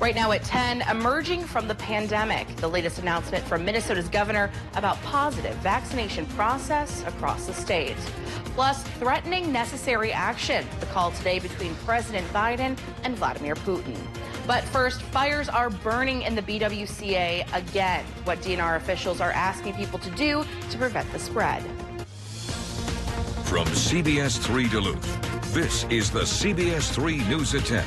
Right now at 10, emerging from the pandemic, the latest announcement from Minnesota's governor about positive vaccination process across the state. Plus, threatening necessary action, the call today between President Biden and Vladimir Putin. But first, fires are burning in the BWCA again. What DNR officials are asking people to do to prevent the spread. From CBS3 Duluth, this is the CBS3 News at 10.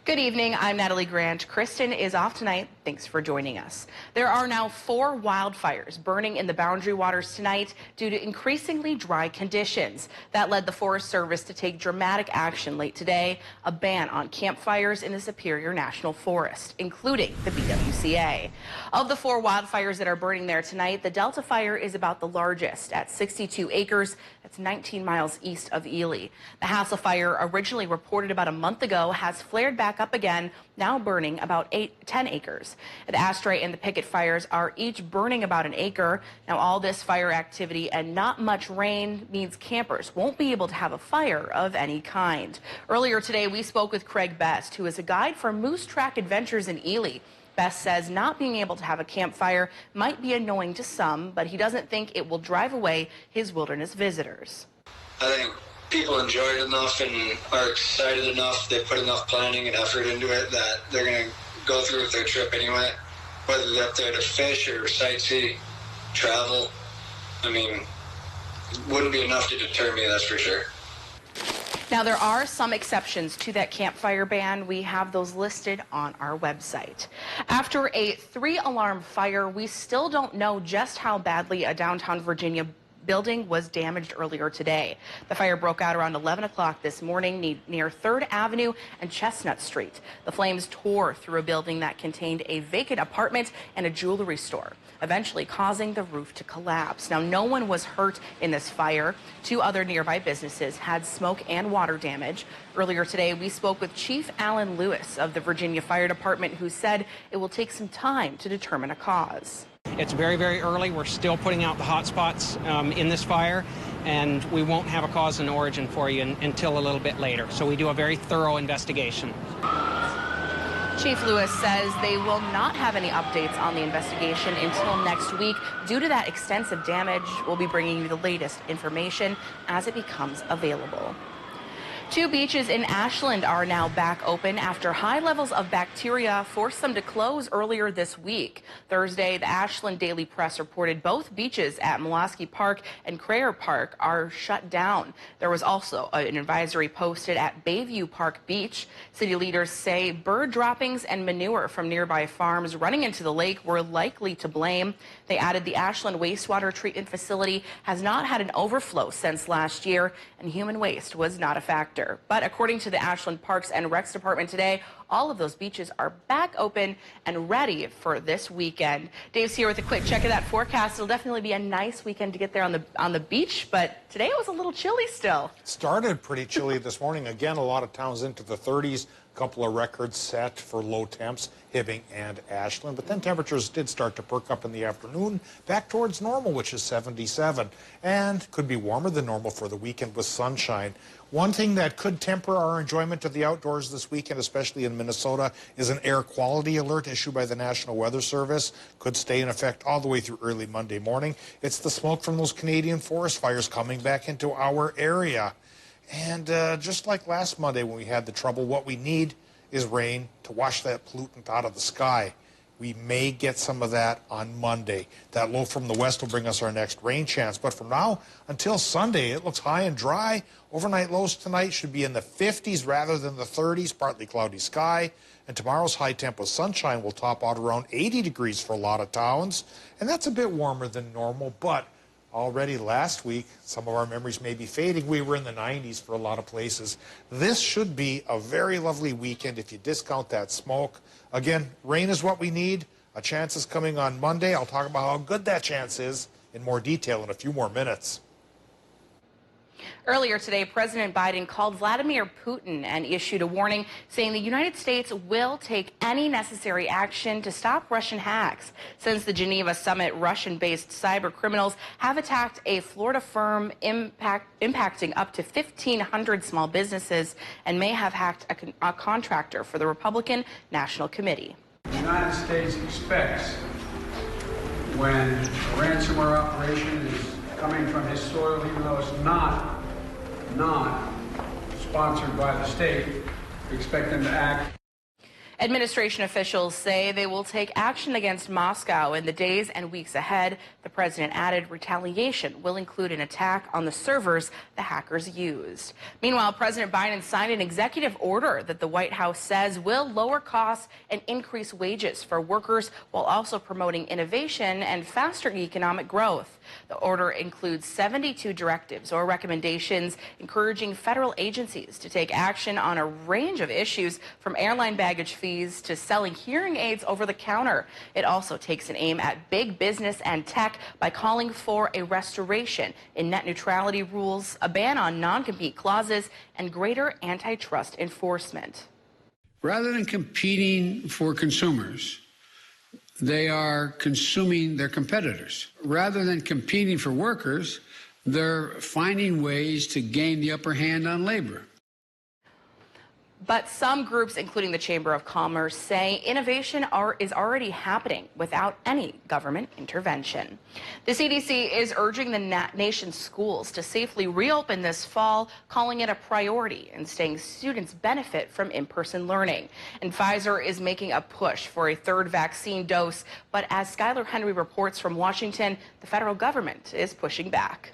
Good evening, I'm Natalie Grant. Kristen is off tonight. Thanks for joining us. There are now 4 wildfires burning in the Boundary Waters tonight due to increasingly dry conditions. That led the Forest Service to take dramatic action late today, a ban on campfires in the Superior National Forest, including the BWCA. Of the 4 wildfires that are burning there tonight, the Delta Fire is about the largest at 62 acres. That's 19 miles east of Ely. The Hassel Fire, originally reported about a month ago, has flared back up again, now burning about 10 acres. The Astray and the Picket fires are each burning about an acre. Now, all this fire activity and not much rain means campers won't be able to have a fire of any kind. Earlier today, we spoke with Craig Best, who is a guide for Moose Track Adventures in Ely. Best says not being able to have a campfire might be annoying to some, but he doesn't think it will drive away his wilderness visitors. I think people enjoy it enough and are excited enough, they put enough planning and effort into it that they're going to go through with their trip anyway. Whether they're up there to fish or sightsee, travel, I mean, it wouldn't be enough to deter me, that's for sure. Now, there are some exceptions to that campfire ban. We have those listed on our website. After a 3-alarm fire, we still don't know just how badly a downtown Virginia building was damaged earlier today. The fire broke out around 11 o'clock this morning near 3rd Avenue and Chestnut Street. The flames tore through a building that contained a vacant apartment and a jewelry store, eventually causing the roof to collapse. Now, no one was hurt in this fire. 2 other nearby businesses had smoke and water damage. Earlier today, we spoke with Chief Alan Lewis of the Virginia Fire Department, who said it will take some time to determine a cause. It's very, very early. We're still putting out the hot spots in this fire, and we won't have a cause and origin for you until a little bit later. So we do a very thorough investigation. Chief Lewis says they will not have any updates on the investigation until next week. Due to that extensive damage, we'll be bringing you the latest information as it becomes available. 2 beaches in Ashland are now back open after high levels of bacteria forced them to close earlier this week. Thursday, the Ashland Daily Press reported both beaches at Mulaski Park and Crayer Park are shut down. There was also an advisory posted at Bayview Park Beach. City leaders say bird droppings and manure from nearby farms running into the lake were likely to blame. They added the Ashland wastewater treatment facility has not had an overflow since last year, and human waste was not a factor. But according to the Ashland Parks and Recs Department today, all of those beaches are back open and ready for this weekend. Dave's here with a quick check of that forecast. It'll definitely be a nice weekend to get there on the beach, but today it was a little chilly still. It started pretty chilly this morning. Again, a lot of towns into the 30s. A couple of records set for low temps, Hibbing and Ashland. But then temperatures did start to perk up in the afternoon, back towards normal, which is 77. And could be warmer than normal for the weekend with sunshine. One thing that could temper our enjoyment of the outdoors this weekend, especially in Minnesota, is an air quality alert issued by the National Weather Service. Could stay in effect all the way through early Monday morning. It's the smoke from those Canadian forest fires coming back into our area. And just like last Monday when we had the trouble, what we need is rain to wash that pollutant out of the sky. We may get some of that on Monday. That low from the west will bring us our next rain chance. But from now until Sunday, it looks high and dry. Overnight lows tonight should be in the 50s rather than the 30s, partly cloudy sky. And tomorrow's high temp with sunshine will top out around 80 degrees for a lot of towns. And that's a bit warmer than normal, but already last week, some of our memories may be fading. We were in the 90s for a lot of places. This should be a very lovely weekend if you discount that smoke. Again, rain is what we need. A chance is coming on Monday. I'll talk about how good that chance is in more detail in a few more minutes. Earlier today, President Biden called Vladimir Putin and issued a warning saying the United States will take any necessary action to stop Russian hacks. Since the Geneva summit, Russian-based cyber criminals have attacked a Florida firm impacting up to 1,500 small businesses and may have hacked a contractor for the Republican National Committee. The United States expects when a ransomware operation is coming from his soil, even though it's not sponsored by the state, we expect them to act. Administration officials say they will take action against Moscow in the days and weeks ahead. The president added retaliation will include an attack on the servers the hackers used. Meanwhile, President Biden signed an executive order that the White House says will lower costs and increase wages for workers while also promoting innovation and faster economic growth. The order includes 72 directives or recommendations encouraging federal agencies to take action on a range of issues from airline baggage fees to selling hearing aids over the counter. It also takes an aim at big business and tech by calling for a restoration in net neutrality rules, a ban on non-compete clauses, and greater antitrust enforcement. Rather than competing for consumers, they are consuming their competitors. Rather than competing for workers, they're finding ways to gain the upper hand on labor. But some groups, including the Chamber of Commerce, say innovation is already happening without any government intervention. The CDC is urging the nation's schools to safely reopen this fall, calling it a priority and saying students benefit from in-person learning. And Pfizer is making a push for a third vaccine dose. But as Skylar Henry reports from Washington, the federal government is pushing back.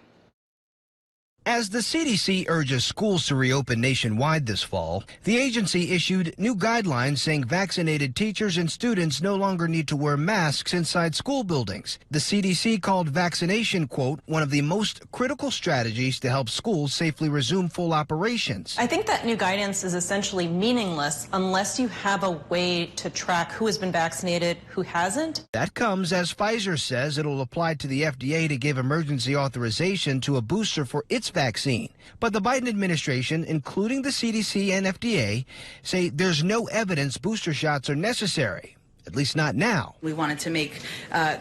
As the CDC urges schools to reopen nationwide this fall, the agency issued new guidelines saying vaccinated teachers and students no longer need to wear masks inside school buildings. The CDC called vaccination, quote, one of the most critical strategies to help schools safely resume full operations. I think that new guidance is essentially meaningless unless you have a way to track who has been vaccinated, who hasn't. That comes as Pfizer says it'll apply to the FDA to give emergency authorization to a booster for its vaccine. But the Biden administration, including the CDC and FDA, say there's no evidence booster shots are necessary, at least not now. We wanted to make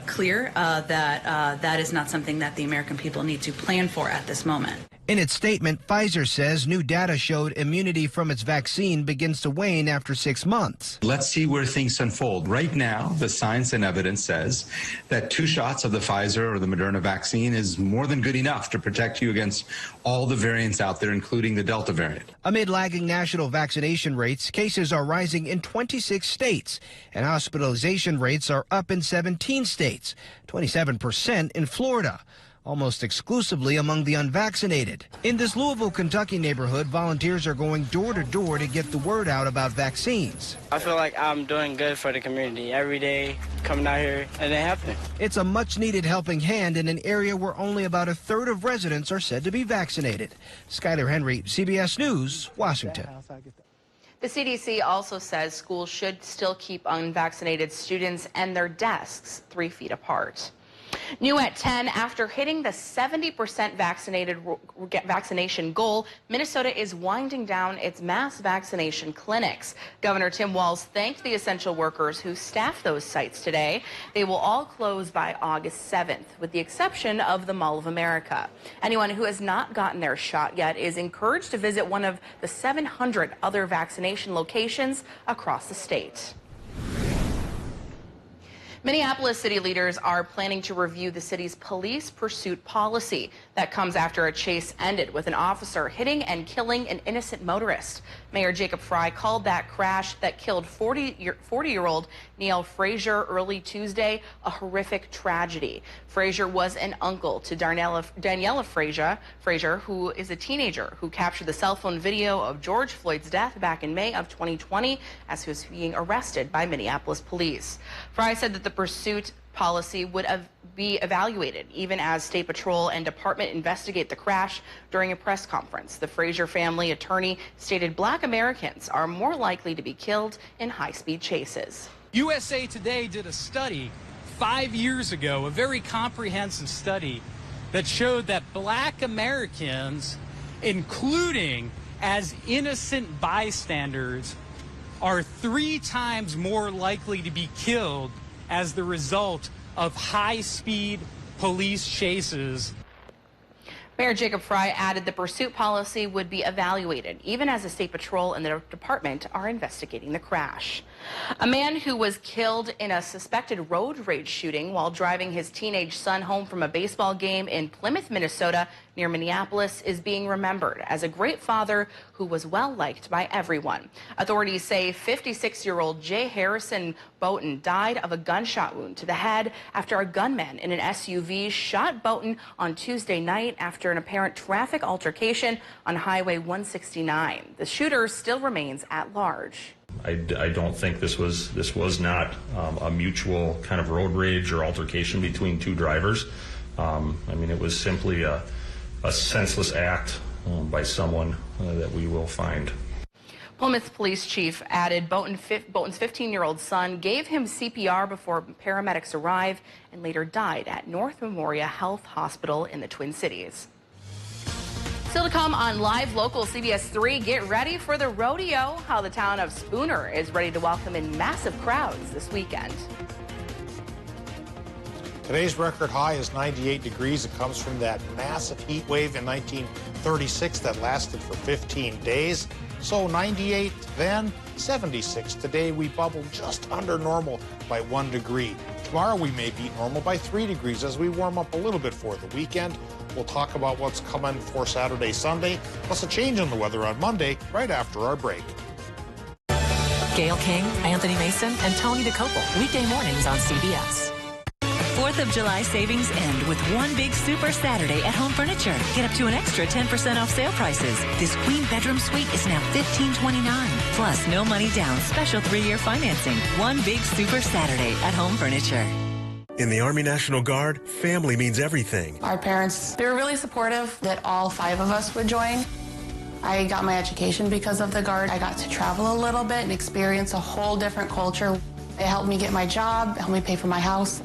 clear that that is not something that the American people need to plan for at this moment. In its statement, Pfizer says new data showed immunity from its vaccine begins to wane after 6 months. Let's see where things unfold. Right now, the science and evidence says that 2 shots of the Pfizer or the Moderna vaccine is more than good enough to protect you against all the variants out there, including the Delta variant. Amid lagging national vaccination rates, cases are rising in 26 states, and hospitalization rates are up in 17 states, 27% in Florida, almost exclusively among the unvaccinated. In this Louisville, Kentucky neighborhood, volunteers are going door to door to get the word out about vaccines. I feel like I'm doing good for the community every day, coming out here, and it happened. It's a much-needed helping hand in an area where only about a third of residents are said to be vaccinated. Skylar Henry, CBS News, Washington. The CDC also says schools should still keep unvaccinated students and their desks 3 feet apart. New at 10, after hitting the 70% vaccination goal, Minnesota is winding down its mass vaccination clinics. Governor Tim Walz thanked the essential workers who staff those sites today. They will all close by August 7th, with the exception of the Mall of America. Anyone who has not gotten their shot yet is encouraged to visit one of the 700 other vaccination locations across the state. Minneapolis city leaders are planning to review the city's police pursuit policy. That comes after a chase ended with an officer hitting and killing an innocent motorist. Mayor Jacob Fry called that crash that killed 40-year-old Neil Frazier early Tuesday a horrific tragedy. Frazier was an uncle to Daniela Frazier, who is a teenager who captured the cell phone video of George Floyd's death back in May of 2020 as he was being arrested by Minneapolis police. Fry said that the pursuit policy would be evaluated even as State Patrol and Department investigate the crash. During a press conference, the Frazier family attorney stated Black Americans are more likely to be killed in high-speed chases. USA Today did a study 5 years ago, a very comprehensive study that showed that Black Americans including as innocent bystanders, are 3 times more likely to be killed as the result of high-speed police chases. Mayor Jacob Fry added the pursuit policy would be evaluated, even as the State Patrol and the department are investigating the crash. A man who was killed in a suspected road rage shooting while driving his teenage son home from a baseball game in Plymouth, Minnesota, near Minneapolis, is being remembered as a great father who was well liked by everyone. Authorities say 56-year-old Jay Harrison Boughton died of a gunshot wound to the head after a gunman in an SUV shot Boughton on Tuesday night after an apparent traffic altercation on Highway 169. The shooter still remains at large. I don't think this was not a mutual kind of road rage or altercation between 2 drivers. I mean, it was simply a senseless act by someone that we will find. Plymouth Police Chief added Boughton's 15-year-old son gave him CPR before paramedics arrived and later died at North Memorial Health Hospital in the Twin Cities. Still to come on Live Local CBS 3, get ready for the rodeo, how the town of Spooner is ready to welcome in massive crowds this weekend. Today's record high is 98 degrees. It comes from that massive heat wave in 1936 that lasted for 15 days. So 98 then, 76 today. We bubbled just under normal by 1 degree. Tomorrow we may beat normal by 3 degrees as we warm up a little bit for the weekend. We'll talk about what's coming for Saturday, Sunday, plus a change in the weather on Monday right after our break. Gail King, Anthony Mason, and Tony DeCopel, weekday mornings on CBS. 4th of July savings end with one big Super Saturday at Home Furniture. Get up to an extra 10% off sale prices. This queen bedroom suite is now $15.29. Plus, no money down, special 3-year financing. One big Super Saturday at Home Furniture. In the Army National Guard, family means everything. Our parents, they were really supportive that all 5 of us would join. I got my education because of the Guard. I got to travel a little bit and experience a whole different culture. It helped me get my job, helped me pay for my house.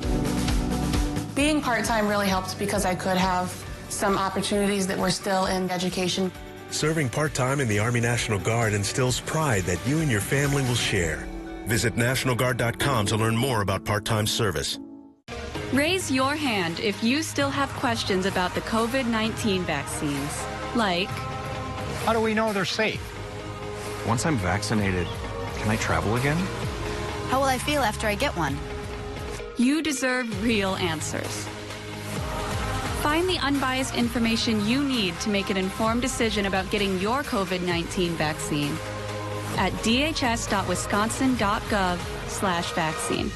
Being part-time really helped because I could have some opportunities that were still in education. Serving part-time in the Army National Guard instills pride that you and your family will share. Visit NationalGuard.com to learn more about part-time service. Raise your hand if you still have questions about the COVID-19 vaccines. Like, how do we know they're safe? Once I'm vaccinated, can I travel again? How will I feel after I get one? You deserve real answers. Find the unbiased information you need to make an informed decision about getting your COVID-19 vaccine at dhs.wisconsin.gov/vaccine.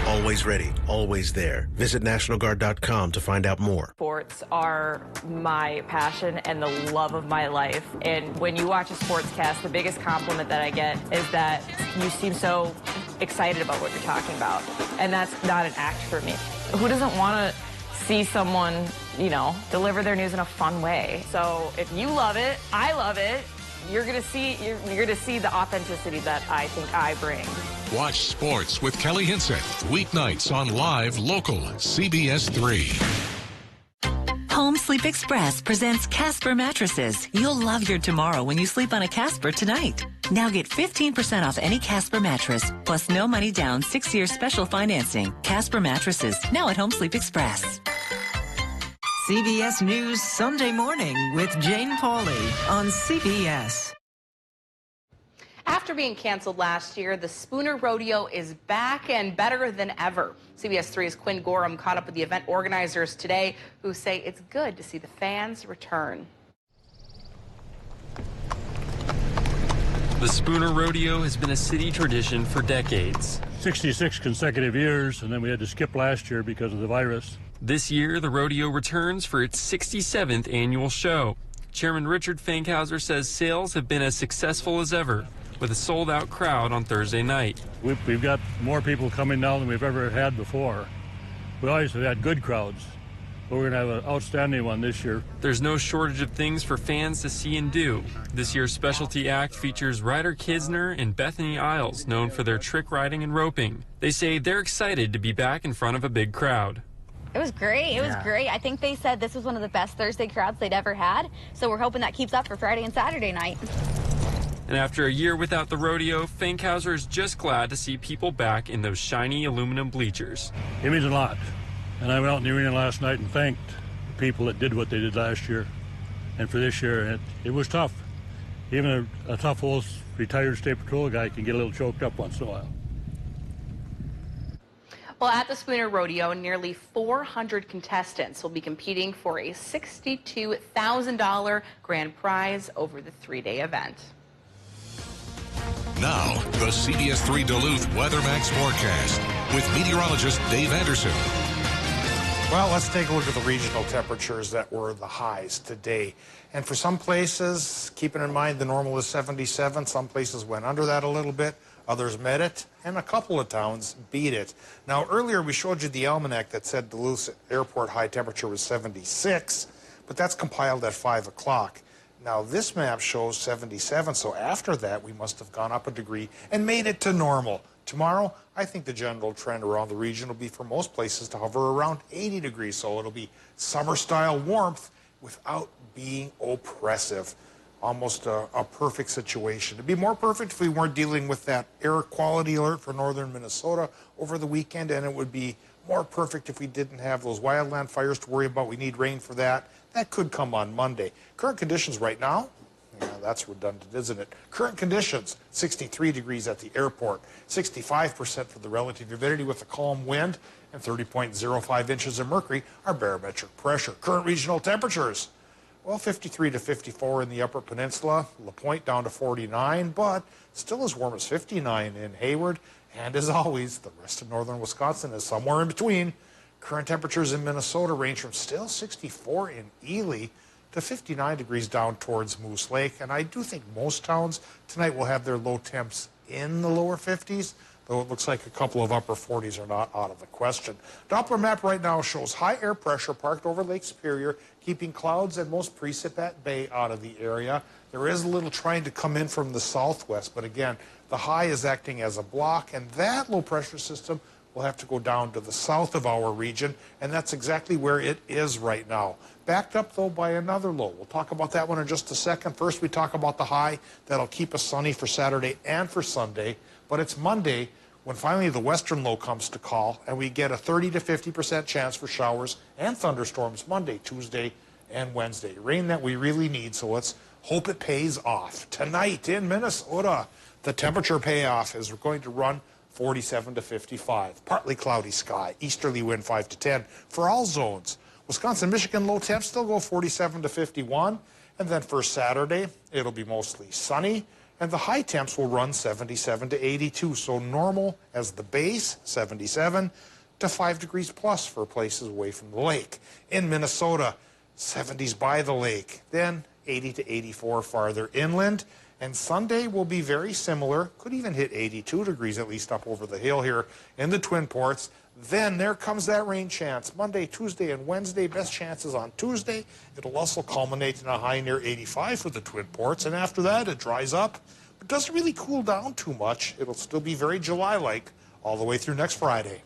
Always ready, always there. Visit NationalGuard.com to find out more. Sports are my passion and the love of my life. And when you watch a sportscast, the biggest compliment that I get is that you seem so excited about what you're talking about. And that's not an act for me. Who doesn't want to see someone, you know, deliver their news in a fun way? So if you love it, I love it. You're gonna see the authenticity that I think I bring. Watch sports with Kelly Hinseth weeknights on Live Local CBS 3. Home Sleep Express presents Casper mattresses. You'll love your tomorrow when you sleep on a Casper tonight. Now get 15% off any Casper mattress, plus no money down, 6-year special financing. Casper mattresses, now at Home Sleep Express. CBS News Sunday Morning with Jane Pauley on CBS. After being canceled last year, the Spooner Rodeo is back and better than ever. CBS 3's Quinn Gorham caught up with the event organizers today, who say it's good to see the fans return. The Spooner Rodeo has been a city tradition for decades. 66 consecutive years, and then we had to skip last year because of the virus. This year, the rodeo returns for its 67th annual show. Chairman Richard Fankhauser says sales have been as successful as ever, with a sold-out crowd on Thursday night. We've got more people coming now than we've ever had before. We always have had good crowds, but we're going to have an outstanding one this year. There's no shortage of things for fans to see and do. This year's specialty act features Ryder Kisner and Bethany Isles, known for their trick riding and roping. They say they're excited to be back in front of a big crowd. It was great. It was great. I think they said this was one of the best Thursday crowds they'd ever had, so we're hoping that keeps up for Friday and Saturday night. And after a year without the rodeo, Fankhauser is just glad to see people back in those shiny aluminum bleachers. It means a lot. And I went out in the arena last night and thanked the people that did what they did last year. And for this year, it was tough. Even a tough old retired state patrol guy can get a little choked up once in a while. Well, at the Spooner Rodeo, nearly 400 contestants will be competing for a $62,000 grand prize over the 3-day event. Now, the CBS3 Duluth WeatherMax forecast with meteorologist Dave Anderson. Well, let's take a look at the regional temperatures that were the highs today. And for some places, keeping in mind the normal is 77, some places went under that a little bit, others met it, and a couple of towns beat it. Now, earlier we showed you the almanac that said Duluth airport high temperature was 76, but that's compiled at 5 o'clock. Now, this map shows 77, so after that, we must have gone up a degree and made it to normal. Tomorrow, I think the general trend around the region will be for most places to hover around 80 degrees, so it'll be summer-style warmth without being oppressive. Almost a perfect situation. It'd be more perfect if we weren't dealing with that air quality alert for northern Minnesota over the weekend, and it would be more perfect if we didn't have those wildland fires to worry about. We need rain for that. That could come on Monday. Current conditions right now, yeah, that's redundant, isn't it? Current conditions, 63 degrees at the airport, 65% for the relative humidity with a calm wind, and 30.05 inches of mercury, our barometric pressure. Current regional temperatures, well, 53 to 54 in the Upper Peninsula, La Pointe down to 49, but still as warm as 59 in Hayward. And as always, the rest of northern Wisconsin is somewhere in between. Current temperatures in Minnesota range from still 64 in Ely to 59 degrees down towards Moose Lake. And I do think most towns tonight will have their low temps in the lower 50s, though it looks like a couple of upper 40s are not out of the question. Doppler map right now shows high air pressure parked over Lake Superior, keeping clouds and most precip at bay out of the area. There is a little trying to come in from the southwest, but again, the high is acting as a block, and that low pressure system will have to go down to the south of our region, and that's exactly where it is right now. Backed up, though, by another low. We'll talk about that one in just a second. First, we talk about the high that'll keep us sunny for Saturday and for Sunday, but it's Monday when finally the western low comes to call, and we get a 30 to 50% chance for showers and thunderstorms Monday, Tuesday, and Wednesday. Rain that we really need, so let's hope it pays off. Tonight in Minnesota, the temperature payoff is we're going to run 47 to 55. Partly cloudy sky, easterly wind 5 to 10 for all zones. Wisconsin, Michigan low temps still go 47 to 51. And then for Saturday, it'll be mostly sunny. And the high temps will run 77 to 82. So normal as the base, 77 to 5 degrees plus for places away from the lake. In Minnesota, 70s by the lake. Then 80 to 84 farther inland. And Sunday will be very similar, could even hit 82 degrees at least up over the hill here in the Twin Ports. Then there comes that rain chance. Monday, Tuesday, and Wednesday, best chances on Tuesday. It'll also culminate in a high near 85 for the Twin Ports. And after that, it dries up. It doesn't really cool down too much. It'll still be very July-like all the way through next Friday.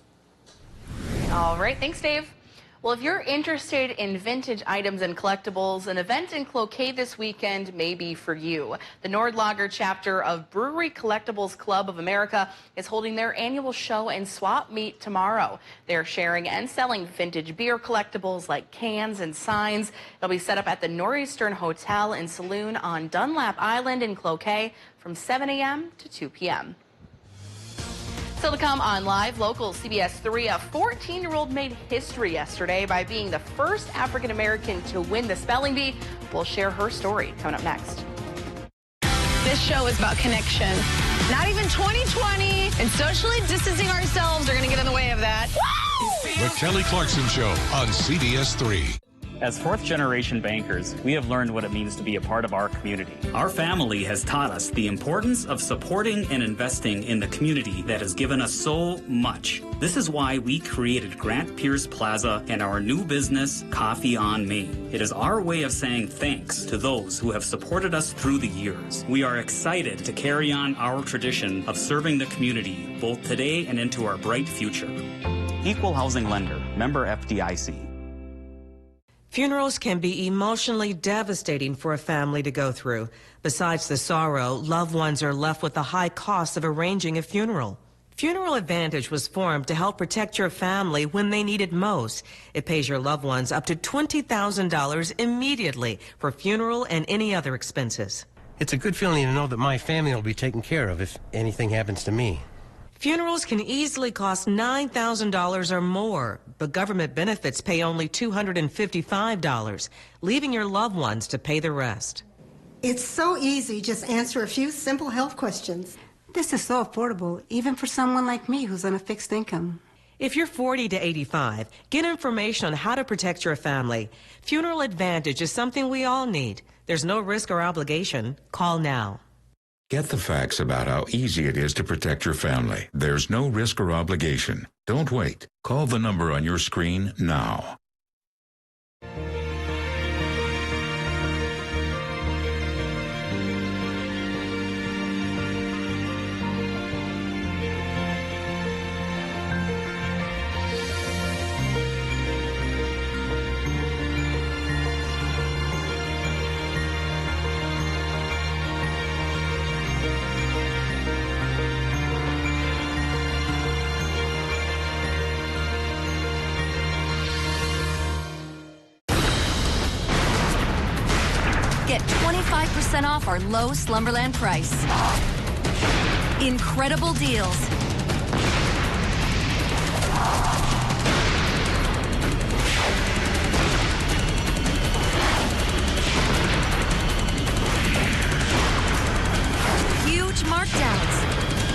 All right, thanks, Dave. Well, if you're interested in vintage items and collectibles, an event in Cloquet this weekend may be for you. The Nordlager chapter of Brewery Collectibles Club of America is holding their annual show and swap meet tomorrow. They're sharing and selling vintage beer collectibles like cans and signs. It'll be set up at the Northeastern Hotel and Saloon on Dunlap Island in Cloquet from 7 a.m. to 2 p.m. Still to come on Live Local CBS3, a 14-year-old made history yesterday by being the first African-American to win the spelling bee. We'll share her story coming up next. This show is about connection. Not even 2020 and socially distancing ourselves are going to get in the way of that. The Kelly Clarkson Show on CBS3. As fourth-generation bankers, we have learned what it means to be a part of our community. Our family has taught us the importance of supporting and investing in the community that has given us so much. This is why we created Grant Pierce Plaza and our new business, Coffee on Me. It is our way of saying thanks to those who have supported us through the years. We are excited to carry on our tradition of serving the community, both today and into our bright future. Equal Housing Lender, member FDIC. Funerals can be emotionally devastating for a family to go through. Besides the sorrow, loved ones are left with the high cost of arranging a funeral. Funeral Advantage was formed to help protect your family when they need it most. It pays your loved ones up to $20,000 immediately for funeral and any other expenses. It's a good feeling to know that my family will be taken care of if anything happens to me. Funerals can easily cost $9,000 or more, but government benefits pay only $255, leaving your loved ones to pay the rest. It's so easy. Just answer a few simple health questions. This is so affordable, even for someone like me who's on a fixed income. If you're 40 to 85, get information on how to protect your family. Funeral Advantage is something we all need. There's no risk or obligation. Call now. Get the facts about how easy it is to protect your family. There's no risk or obligation. Don't wait. Call the number on your screen now. Get 25% off our low Slumberland price. Incredible deals. Huge markdowns.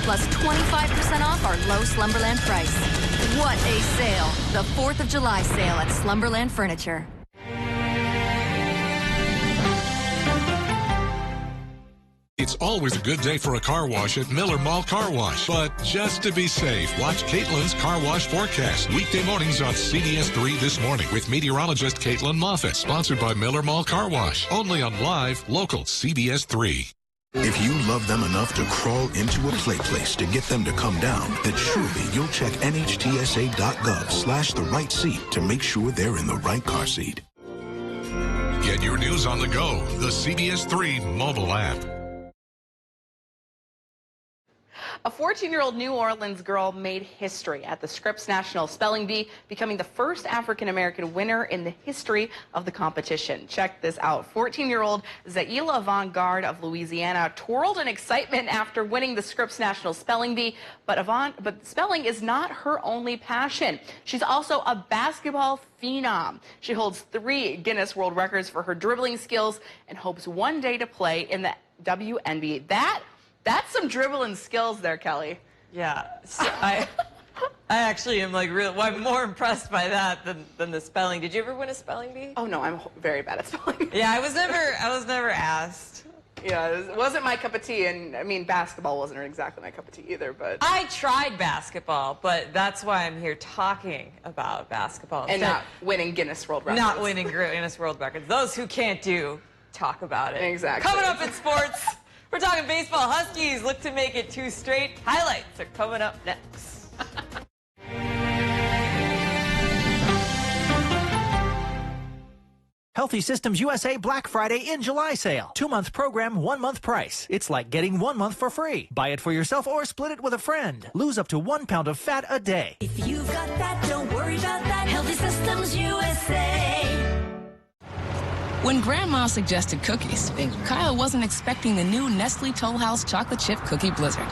Plus 25% off our low Slumberland price. What a sale. The 4th of July sale at Slumberland Furniture. It's always a good day for a car wash at Miller Mall Car Wash. But just to be safe, watch Caitlin's Car Wash Forecast. Weekday mornings on CBS3 This Morning with meteorologist Caitlin Moffett. Sponsored by Miller Mall Car Wash. Only on live, local CBS3. If you love them enough to crawl into a play place to get them to come down, then surely you'll check NHTSA.gov/the right seat to make sure they're in the right car seat. Get your news on the go. The CBS3 mobile app. A 14-year-old New Orleans girl made history at the Scripps National Spelling Bee, becoming the first African-American winner in the history of the competition. Check this out. 14-year-old Zaila Avant-Garde of Louisiana twirled in excitement after winning the Scripps National Spelling Bee, but spelling is not her only passion. She's also a basketball phenom. She holds 3 Guinness World Records for her dribbling skills and hopes one day to play in the WNBA. That's some dribbling skills there, Kelly. Yeah, so I actually am like I'm more impressed by that than the spelling. Did you ever win a spelling bee? Oh no, I'm very bad at spelling. Yeah, I was never asked. Yeah, it wasn't my cup of tea, and I mean basketball wasn't exactly my cup of tea either. But I tried basketball, but that's why I'm here talking about basketball and not winning Guinness World Records. Not winning Guinness World Records. Those who can't do talk about it. Exactly. Coming up in sports. We're talking baseball. Huskies look to make it 2 straight. Highlights are coming up next. Healthy Systems USA Black Friday in July sale. 2-month program, 1-month price. It's like getting 1 month for free. Buy it for yourself or split it with a friend. Lose up to 1 pound of fat a day. If you've got that, don't worry about that. Healthy Systems USA. When Grandma suggested cookies, Kyle wasn't expecting the new Nestle Toll House Chocolate Chip Cookie Blizzard.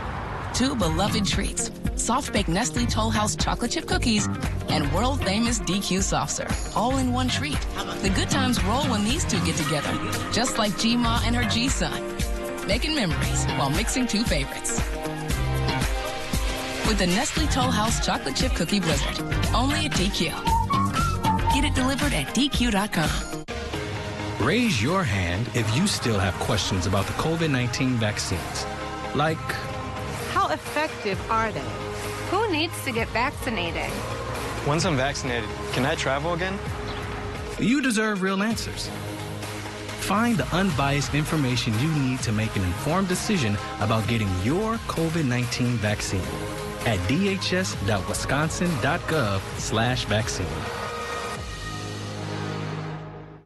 2 beloved treats, soft-baked Nestle Toll House Chocolate Chip Cookies and world-famous DQ Soft Serve, all in one treat. The good times roll when these 2 get together, just like G-Ma and her G-Son, making memories while mixing 2 favorites. With the Nestle Toll House Chocolate Chip Cookie Blizzard, only at DQ. Get it delivered at DQ.com. Raise your hand if you still have questions about the COVID-19 vaccines. Like, how effective are they? Who needs to get vaccinated? Once I'm vaccinated, can I travel again? You deserve real answers. Find the unbiased information you need to make an informed decision about getting your COVID-19 vaccine at dhs.wisconsin.gov/vaccine.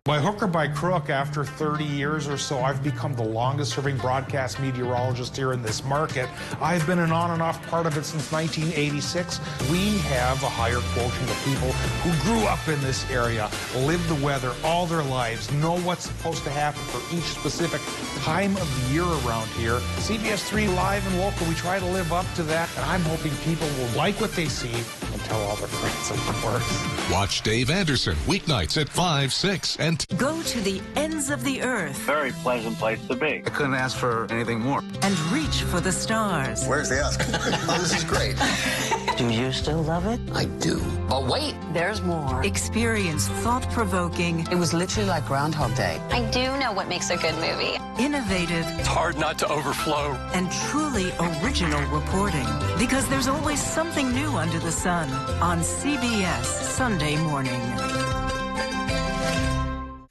By hook or by crook, after 30 years or so, I've become the longest-serving broadcast meteorologist here in this market. I've been an on and off part of it since 1986. We have a higher quotient of people who grew up in this area, lived the weather all their lives, know what's supposed to happen for each specific time of the year around here. CBS3 Live and Local, we try to live up to that, and I'm hoping people will like what they see and tell all their friends it works. Watch Dave Anderson weeknights at 5, 6, and Go to the ends of the earth. Very pleasant place to be. I couldn't ask for anything more. And reach for the stars. Where's the Oscar? Oh, this is great. Do you still love it? I do. But wait, there's more. Experience thought-provoking. It was literally like Groundhog Day. I do know what makes a good movie. Innovative. It's hard not to overflow. And truly original reporting. Because there's always something new under the sun on CBS Sunday morning.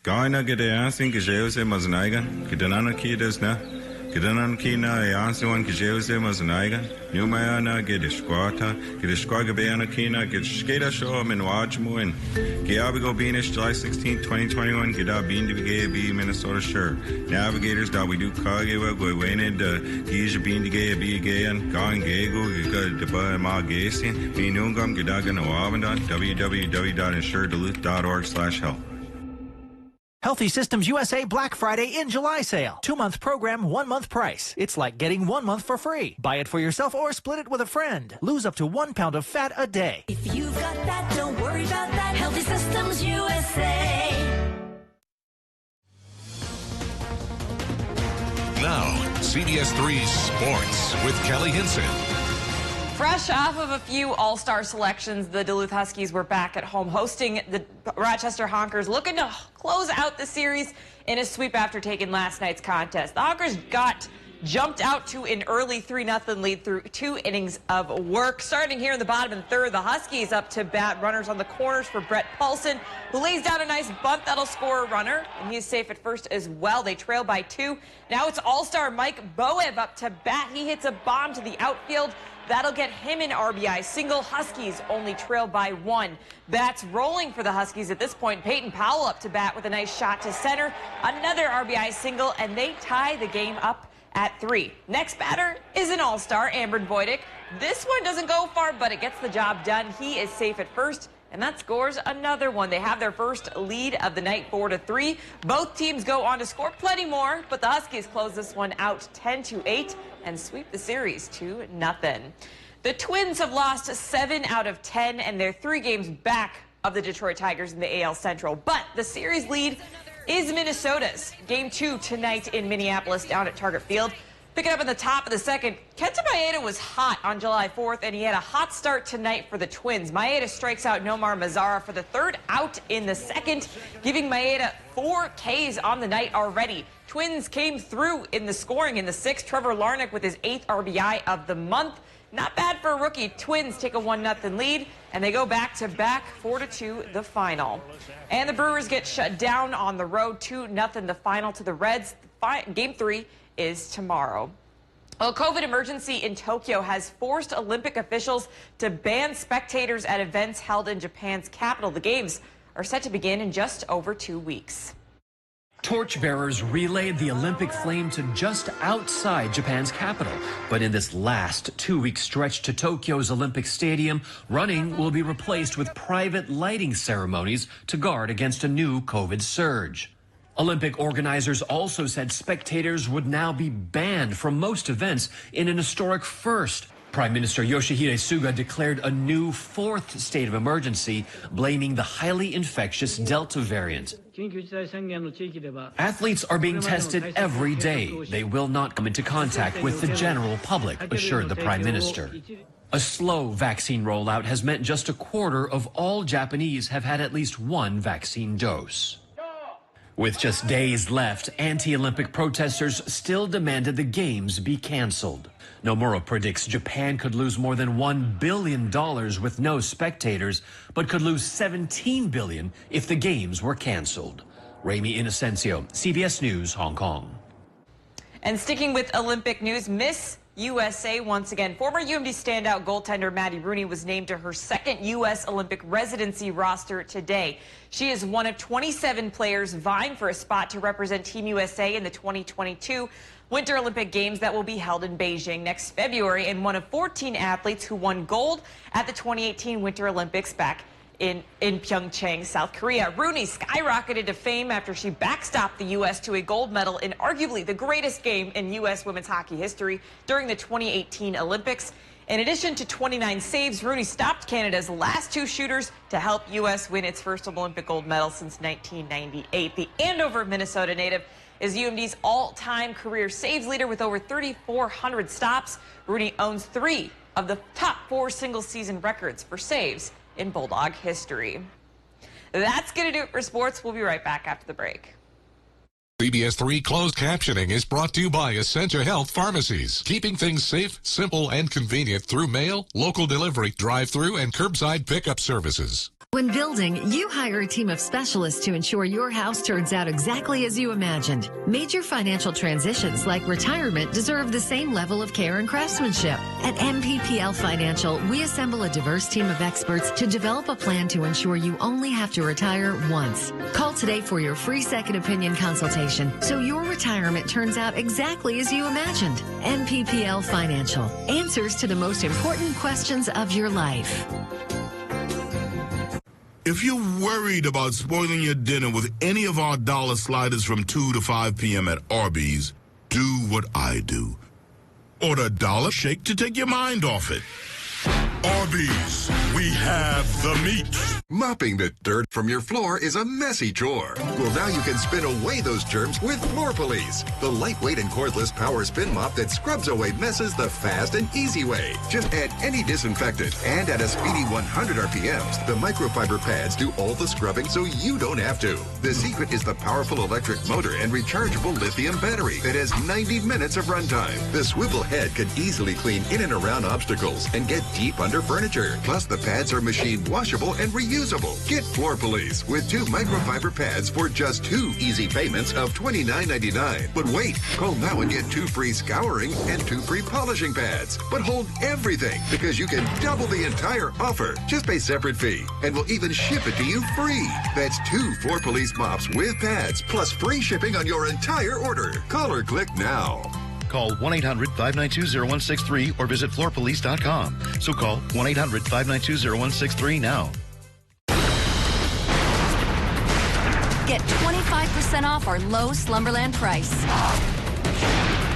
Gaina Gideasin Gijose Maznaigan, Gidanana Kidasna, Gidanan Kina Yanswan Gijose Maznaigan, Numayana Gidishquata, Gidishquagabeana Kina, Gidskeda Show Minwajmuin, Giabigo Beanish, July 16, 2021, Gidabin Gay, Minnesota Sure. Navigators that we do Kagewa, Gwene, Gija Bean Gay, Gayan, Gan Gago, Giga Ma Gasin, Minungam, Gidagan Oavandan, www.insureduluth.org/help. Healthy Systems USA Black Friday in July sale. 2-month program, 1-month price. It's like getting 1 month for free. Buy it for yourself or split it with a friend. Lose up to 1 pound of fat a day. If you've got that, don't worry about that. Healthy Systems USA. now, CBS3 Sports with Kelly Hinson. Fresh off of a few all-star selections, the Duluth Huskies were back at home hosting the Rochester Honkers, looking to close out the series in a sweep after taking last night's contest. The Honkers jumped out to an early 3-0 lead through 2 innings of work. Starting here in the bottom and third, the Huskies up to bat. Runners on the corners for Brett Paulson, who lays down a nice bunt that'll score a runner, and he's safe at first as well. They trail by 2. Now it's all-star Mike Boev up to bat. He hits a bomb to the outfield. That'll get him an RBI single. Huskies only trail by 1. Bats rolling for the Huskies at this point. Peyton Powell up to bat with a nice shot to center. Another RBI single, and they tie the game up at 3. Next batter is an all-star, Amber Voidick. This one doesn't go far, but it gets the job done. He is safe at first, and that scores another one. They have their first lead of the night, 4-3. Both teams go on to score plenty more, but the Huskies close this one out 10-8 and sweep the series 2-0. The Twins have lost 7 out of 10, and they're 3 games back of the Detroit Tigers in the AL Central. But the series lead is Minnesota's. Game 2 tonight in Minneapolis down at Target Field. Picking up in the top of the second, Kenta Maeda was hot on July 4th, and he had a hot start tonight for the Twins. Maeda strikes out Nomar Mazara for the 3rd out in the second, giving Maeda 4 Ks on the night already. Twins came through in the scoring in the 6th. Trevor Larnach with his 8th RBI of the month. Not bad for a rookie. Twins take a 1-0 lead, and they go back-to-back 4-2 the final. And the Brewers get shut down on the road 2-0 the final to the Reds. Game 3 is tomorrow. A COVID emergency in Tokyo has forced Olympic officials to ban spectators at events held in Japan's capital. The games are set to begin in just over 2 weeks. Torchbearers relayed the Olympic flame to just outside Japan's capital. But in this last 2-week stretch to Tokyo's Olympic Stadium, running will be replaced with private lighting ceremonies to guard against a new COVID surge. Olympic organizers also said spectators would now be banned from most events in an historic first. Prime Minister Yoshihide Suga declared a new fourth state of emergency, blaming the highly infectious Delta variant. Athletes are being tested every day. They will not come into contact with the general public, assured the Prime Minister. A slow vaccine rollout has meant just a quarter of all Japanese have had at least one vaccine dose. With just days left, anti-Olympic protesters still demanded the Games be canceled. Nomura predicts Japan could lose more than $1 billion with no spectators, but could lose $17 billion if the Games were canceled. Ramy Inocencio, CBS News, Hong Kong. And sticking with Olympic news, Miss USA once again. Former UMD standout goaltender Maddie Rooney was named to her second U.S. Olympic residency roster today. She is one of 27 players vying for a spot to represent Team USA in the 2022 Winter Olympic Games that will be held in Beijing next February, and one of 14 athletes who won gold at the 2018 Winter Olympics back in Pyeongchang, South Korea. Rooney skyrocketed to fame after she backstopped the U.S. to a gold medal in arguably the greatest game in U.S. women's hockey history during the 2018 Olympics. In addition to 29 saves, Rooney stopped Canada's last two shooters to help U.S. win its first Olympic gold medal since 1998. The Andover, Minnesota native is UMD's all-time career saves leader with over 3,400 stops. Rooney owns 3 of the top 4 single-season records for saves in Bulldog history. That's going to do it for sports. We'll be right back after the break. CBS3 closed captioning is brought to you by Essentia Health Pharmacies, keeping things safe, simple, and convenient through mail, local delivery, drive-through, and curbside pickup services. When building, you hire a team of specialists to ensure your house turns out exactly as you imagined. Major financial transitions like retirement deserve the same level of care and craftsmanship. At MPPL Financial, we assemble a diverse team of experts to develop a plan to ensure you only have to retire once. Call today for your free second opinion consultation so your retirement turns out exactly as you imagined. MPPL Financial. Answers to the most important questions of your life. If you're worried about spoiling your dinner with any of our dollar sliders from 2 to 5 p.m. at Arby's, do what I do. Order a dollar shake to take your mind off it. Arby's, we have the meat. Mopping the dirt from your floor is a messy chore. Well, now you can spin away those germs with Floor Police, the lightweight and cordless power spin mop that scrubs away messes the fast and easy way. Just add any disinfectant, and at a speedy 100 RPMs, the microfiber pads do all the scrubbing so you don't have to. The secret is the powerful electric motor and rechargeable lithium battery that has 90 minutes of runtime. The swivel head can easily clean in and around obstacles and get deep under furniture. Plus, the pads are machine washable and reusable. Get Floor Police with 2 microfiber pads for just 2 easy payments of $29.99. But wait, call now and get 2 free scouring and 2 free polishing pads. But hold everything, because you can double the entire offer. Just pay separate fee, and we'll even ship it to you free. That's 2 Floor Police mops with pads, plus free shipping on your entire order. Call or click now. Call 1-800-592-0163 or visit floorpolice.com. So call 1-800-592-0163 now. Get 25% off our low Slumberland price.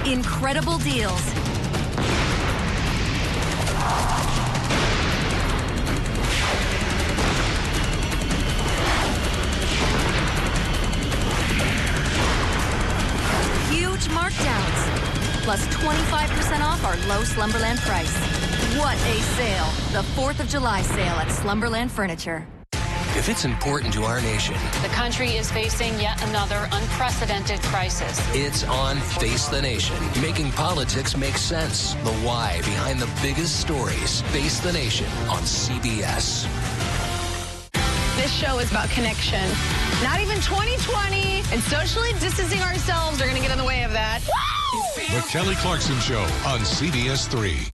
Incredible deals. Huge markdowns. Plus 25% off our low Slumberland price. What a sale. The 4th of July sale at Slumberland Furniture. If it's important to our nation, the country is facing yet another unprecedented crisis. It's on Face the Nation, making politics make sense. The why behind the biggest stories. Face the Nation on CBS. This show is about connection. Not even 2020 and socially distancing ourselves are going to get in the way of that. The Kelly Clarkson Show on CBS3.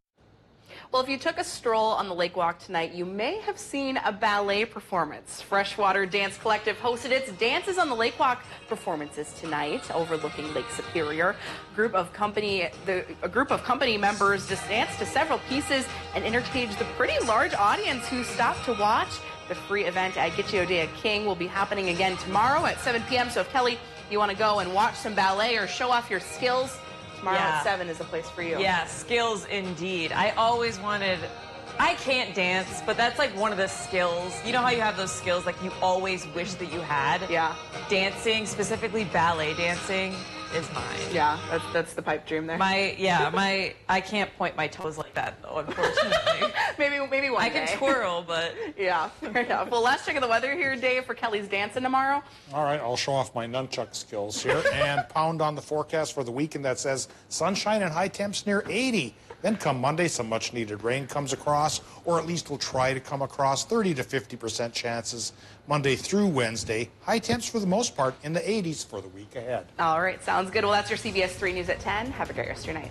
Well, if you took a stroll on the lake walk tonight, you may have seen a ballet performance. Freshwater Dance Collective hosted its Dances on the Lake Walk performances tonight, overlooking Lake Superior. A group of company members just danced to several pieces and entertained the pretty large audience who stopped to watch. The free event at Gitche King will be happening again tomorrow at 7 p.m. So if, Kelly, you want to go and watch some ballet or show off your skills, tomorrow at 7 is a place for you. Yeah, skills indeed. I can't dance, but that's like one of the skills. You know how you have those skills like you always wish that you had? Yeah. Dancing, specifically ballet dancing, is mine. Yeah, that's the pipe dream there. I can't point my toes like that though, unfortunately. maybe one day. I can twirl, but yeah, fair enough. Well, last check of the weather here, Dave, for Kelly's dancing tomorrow. All right, I'll show off my nunchuck skills here and pound on the forecast for the weekend that says sunshine and high temps near 80. Then come Monday, some much-needed rain comes across, or at least will try to come across, 30 to 50% chances Monday through Wednesday. High temps for the most part in the 80s for the week ahead. All right, sounds good. Well, that's your CBS 3 News at 10. Have a great rest of your night.